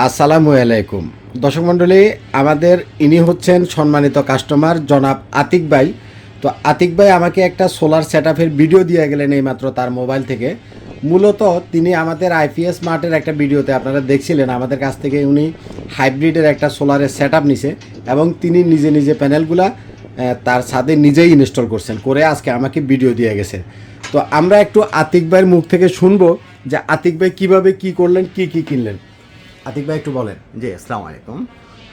আসসালামু আলাইকুম দর্শক মণ্ডলী, আমাদের ইনি হচ্ছেন সম্মানিত কাস্টমার জনাব আতিক ভাই। তো আতিক ভাই আমাকে একটা সোলার সেটআপের ভিডিও দিয়ে গেলেন এইমাত্র তার মোবাইল থেকে। মূলত তিনি আমাদের আইপিএস মার্টের একটা ভিডিওতে আপনারা দেখছিলেন, আমাদের কাছ থেকে উনি হাইব্রিডের একটা সোলারের সেটআপ নিছে এবং তিনি নিজে নিজে প্যানেলগুলা তার ছাদে নিজেই ইনস্টল করছেন, করে আজকে আমাকে ভিডিও দিয়ে গেছে। তো আমরা একটু আতিক ভাইয়ের মুখ থেকে শুনবো যে আতিক ভাই কীভাবে কী করলেন, কি কিনলেন। আতিক ভাই একটু বলেন। জি, আসসালামু আলাইকুম।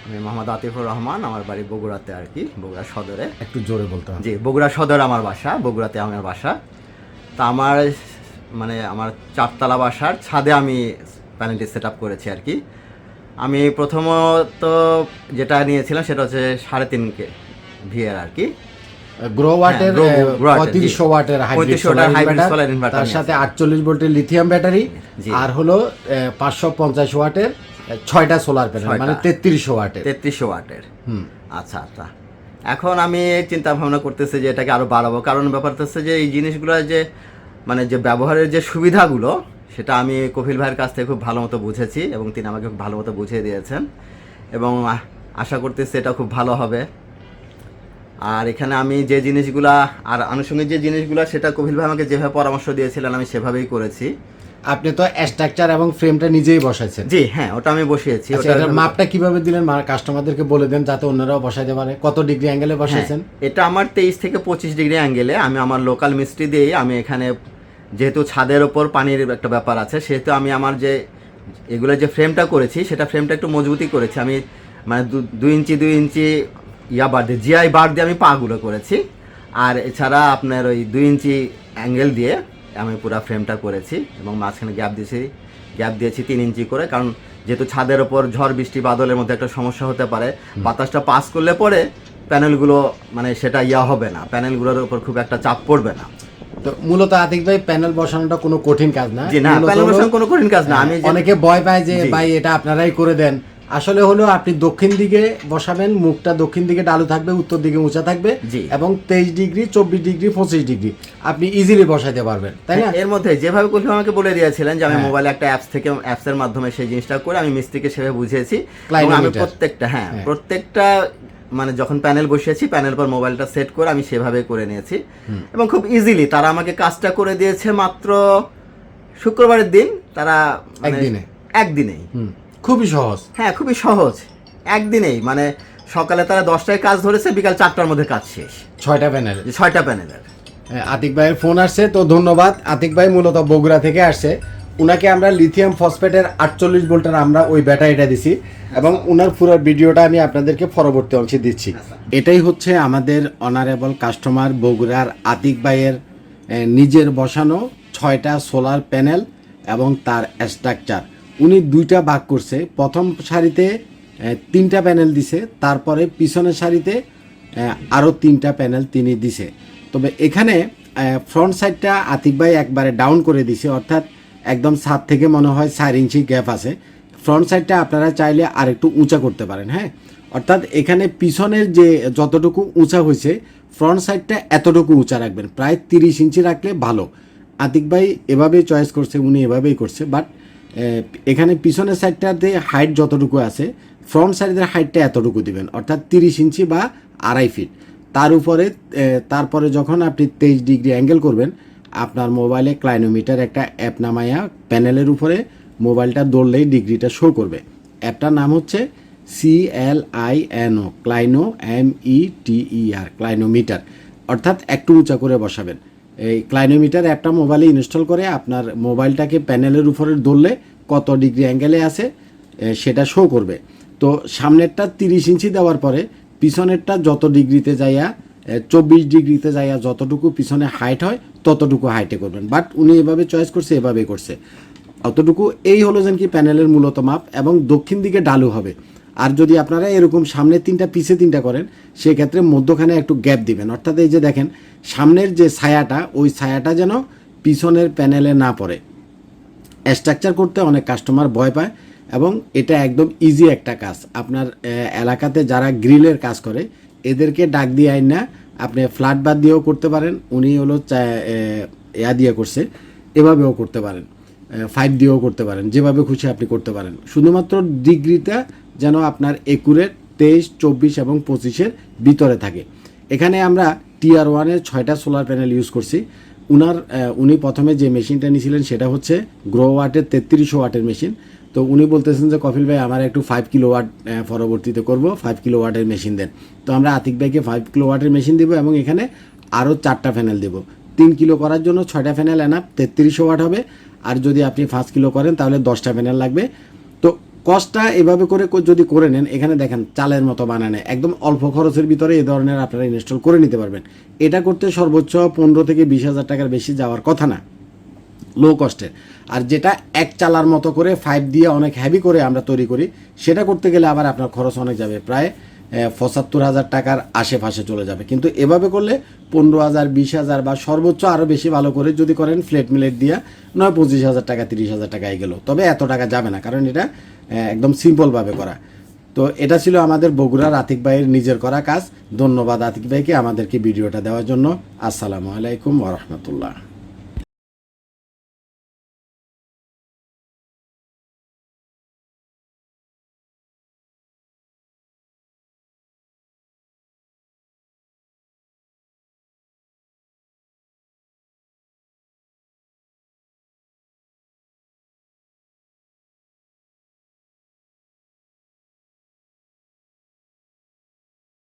আমি মোহাম্মদ আতিফুর রহমান, আমার বাড়ি বগুড়াতে আর কি, বগুড়া সদরে। একটু জোরে বলতে হবে। জি, বগুড়া সদর আমার বাসা, বগুড়াতে আমার বাসা। তা আমার আমার চারতলা বাসার ছাদে আমি প্যানেলটি সেট আপ করেছি আর কি। আমি প্রথমত যেটা নিয়েছিলাম সেটা হচ্ছে 3.5 ভিএর আর কি, গ্রো ওয়াটের 3500 ওয়াটের হাইব্রিড সোলার ইনভার্টার, তার সাথে 48 ভোল্টের লিথিয়াম ব্যাটারি, আর হলো 550 ওয়াটের 6টা সোলার প্যানেল, মানে 3300 ওয়াটের। আচ্ছা আচ্ছা। এখন আমি চিন্তা ভাবনা করতেছি যে এটাকে আরো বাড়াবো, কারণ ব্যাপার হচ্ছে যে এই জিনিসগুলো যে যে ব্যবহারের যে সুবিধাগুলো সেটা আমি কপিল ভাইয়ের কাছ থেকে খুব ভালো মতো বুঝেছি এবং তিনি আমাকে খুব ভালো মতো বুঝিয়ে দিয়েছেন এবং আশা করতেছি এটা খুব ভালো হবে। আর এখানে আমি যে জিনিসগুলা আর আনুষঙ্গিক যে জিনিসগুলো সেটা কপিল ভাই আমাকে যেভাবে পরামর্শ দিয়েছিলেন আমি সেভাবেই করেছি। আপনি তো স্ট্রাকচার এবং ফ্রেমটা নিজেই বসাইছেন? জি হ্যাঁ, ওটা আমি বসিয়েছি। এটার মাপটা কিভাবে দিলেন কাস্টমারদেরকে বলে দেন যাতে অন্যরাও বসাইতে পারে। কত ডিগ্রি অ্যাঙ্গেলে বসাইছেন? এটা আমার 23 থেকে 25 ডিগ্রি অ্যাঙ্গেলে আমি আমার লোকাল মিস্ত্রি দিয়েই আমি এখানে, যেহেতু ছাদের ওপর পানির একটা ব্যাপার আছে সেহেতু আমি আমার যে এগুলো যে ফ্রেমটা করেছি সেটা ফ্রেমটা একটু মজবুতি করেছি আমি, 2 ইঞ্চি বার দিয়ে জিআই বার দিয়ে আমি পাগুলো করেছি। আর এছাড়া আপনার ওই 2 ইঞ্চি অ্যাঙ্গেল দিয়ে আমি পুরো ফ্রেমটা করেছি এবং মাঝখানে গ্যাপ দিয়েছি 3 ইঞ্চি করে, কারণ যেহেতু ছাদের ওপর ঝড় বৃষ্টি বাদলের মধ্যে একটা সমস্যা হতে পারে, বাতাসটা পাস করলে পরে প্যানেলগুলো সেটা হবে না, প্যানেলগুলোর উপর খুব একটা চাপ পড়বে না। তো মূলত আতিক ভাই প্যানেল বসানোটা কোনো কঠিন কাজ না। জি না, প্যানেল বসানো কোনো কঠিন কাজ না। আমি অনেকে ভয় পায় যে ভাই এটা আপনারাই করে দেন, আসলে হলো আপনি দক্ষিণ দিকে বসাবেন, মুখটা দক্ষিণ দিকে ডালু থাকবে, উত্তর দিকে উঁচা থাকবে এবং 23 ডিগ্রি 24 ডিগ্রি 25 ডিগ্রি আপনি ইজিলি বসাইতে পারবেন, তাই না? এর মধ্যে যেভাবে কলিম আমাকে বলে দিয়েছিলেন যে আমি মোবাইলে একটা অ্যাপসের মাধ্যমে সেই জিনিসটা করে আমি মিস্ত্রিকে সেভাবে বুঝিয়েছি। আমি প্রত্যেকটা যখন প্যানেল বসিয়েছি প্যানেল পর মোবাইলটা সেট করে আমি সেভাবে করে নিয়েছি এবং খুব ইজিলি তারা আমাকে কাজটা করে দিয়েছে মাত্র শুক্রবারের দিন। তারা একদিনেই খুবই সহজ। হ্যাঁ, খুবই সহজ, একদিনেই। সকালে তারা 10টায় কাজ ধরেছে, বিকাল 4টার মধ্যে কাজ শেষ। 6টা প্যানেলের। আতিক ভাইয়ের ফোন আসছে, তো ধন্যবাদ। আতিক ভাই মূলত বগুড়া থেকে আসছে। উনাকে আমরা লিথিয়াম ফসফেটের 48 ভোল্টের আমরা ওই ব্যাটারিটা দিছি এবং উনার পুরো ভিডিওটা আমি আপনাদেরকে পরবর্তী অংশে দিচ্ছি। এটাই হচ্ছে আমাদের অনারেবল কাস্টমার বগুড়ার আতিক ভাইয়ের নিজের বসানো 6টা সোলার প্যানেল এবং তার স্ট্রাকচার। উনি 2টা ভাগ করছে, প্রথম সারিতে 3টা প্যানেল দিছে, তারপরে পিছনের সারিতে আরও 3টা প্যানেল তিনি দিছে। তবে এখানে ফ্রন্ট সাইডটা আতিক ভাই একবারে ডাউন করে দিছে, অর্থাৎ একদম ছাদ থেকে মনে হয় 4 ইঞ্চি গ্যাপ আছে। ফ্রন্ট সাইডটা আপনারা চাইলে আর একটু উঁচা করতে পারেন। হ্যাঁ, অর্থাৎ এখানে পিছনের যে যতটুকু উঁচা হয়েছে ফ্রন্ট সাইডটা এতটুকু উঁচা রাখবেন, প্রায় 30 ইঞ্চি রাখলে ভালো। আতিক ভাই এভাবেই চয়েস করছে, উনি এভাবেই করছে। বাট এখানে পিছনের সাইডটাতে হাইট যতটুকু আছে ফ্রন্ট সাইডের হাইটটা এতটুকু দিবেন, অর্থাৎ 30 ইঞ্চি বা 2.5 ফিট। তারপরে যখন আপনি 23 ডিগ্রি অ্যাঙ্গেল করবেন, আপনার মোবাইলে ক্লাইনোমিটার একটা অ্যাপ নামায়া প্যানেলের উপরে মোবাইলটা দৌড়লেই ডিগ্রিটা শো করবে। অ্যাপটার নাম হচ্ছে CLINO, ক্লাইনো METER, ক্লাইনোমিটার। অর্থাৎ একটু উঁচা করে বসাবেন। এই ক্লাইনোমিটার অ্যাপটা মোবাইলে ইনস্টল করে আপনার মোবাইলটাকে প্যানেলের উপরে ধরলে কত ডিগ্রি অ্যাঙ্গেলে আছে সেটা শো করবে। তো সামনেরটা 30 ইঞ্চি দেওয়ার পরে পিছনেরটা যত ডিগ্রিতে যাইয়া 24 ডিগ্রিতে যাইয়া যতটুকু পিছনে হাইট হয় ততটুকু হাইটে করবেন। বাট উনি এভাবে চয়েস করছে, এভাবেই করছে অতটুকু। এই হলো যেন কি প্যানেলের মূলত মাপ, এবং দক্ষিণ দিকে ডালু হবে। আর যদি আপনারা এরকম সামনে 3টা পিছে 3টা করেন সেক্ষেত্রে মধ্যখানে একটু গ্যাপ দিবেন, অর্থাৎ এই যে দেখেন সামনের যে ছায়াটা ওই ছায়াটা যেন পিছনের প্যানেলে না পড়ে। স্ট্রাকচার করতে অনেক কাস্টমার ভয় পায় এবং এটা একদম ইজি একটা কাজ। আপনার এলাকাতে যারা গ্রিলের কাজ করে এদেরকে ডাক দিয়ে আইন না, আপনি ফ্ল্যাট বাদ দিয়েও করতে পারেন, উনি হলো দিয়ে করছে, এভাবেও করতে পারেন। 5 দিয়েও করতে পারেন, যেভাবে খুশি আপনি করতে পারেন। শুধুমাত্র ডিগ্রিটা যেন আপনার একুরেট 23, 24 এবং 25-এর ভিতরে থাকে। এখানে আমরা টিআর 1-এর 6টা সোলার প্যানেল ইউজ করছি। উনি প্রথমে যে মেশিনটা নিয়েছিলেন সেটা হচ্ছে গ্রো ওয়াটের 3300 ওয়াটের মেশিন। তো উনি বলতেছেন যে কপিল ভাই আমার একটু 5 কিলোওয়াট পরবর্তীতে করব, 5 কিলোওয়াটের মেশিন দেন। তো আমরা আতিক ভাইকে 5 কিলোওয়াটের মেশিন দেবো এবং এখানে আরও 4টা প্যানেল দেবো। 3 কিলো করার জন্য 6টা প্যানেল এনাফ, 3300 ওয়াট হবে। আর যদি আপনি 5 কিলো করেন তাহলে 10টা প্যানেল লাগবে। তো কস্টটা এভাবে করে যদি করে নেন, এখানে দেখেন চালের মতো বানানো, একদম অল্প খরচের ভিতরে এই ধরনের আপনারা ইনস্টল করে নিতে পারবেন। এটা করতে সর্বোচ্চ 15 থেকে 20,000 টাকার বেশি যাওয়ার কথা না, লো কস্টের। আর যেটা এক চালার মতো করে 5 দিয়ে অনেক হেভি করে আমরা তৈরি করি, সেটা করতে গেলে আবার আপনার খরচ অনেক যাবে, প্রায় 75,000 টাকার আশেপাশে চলে যাবে। কিন্তু এভাবে করলে 15,000, 20,000 বা সর্বোচ্চ আরও বেশি ভালো করে যদি করেন ফ্ল্যাট মিলেট দিয়ে, নয় 25,000 টাকা, 30,000 টাকায় গেল। তবে এত টাকা যাবে না, কারণ এটা একদম সিম্পলভাবে করা। তো এটা ছিল আমাদের বগুড়ার আতিক ভাইয়ের নিজের করা কাজ। ধন্যবাদ আতিক ভাইকে আমাদেরকে ভিডিওটা দেওয়ার জন্য। আসসালামু আলাইকুম ওয়া রাহমাতুল্লাহ।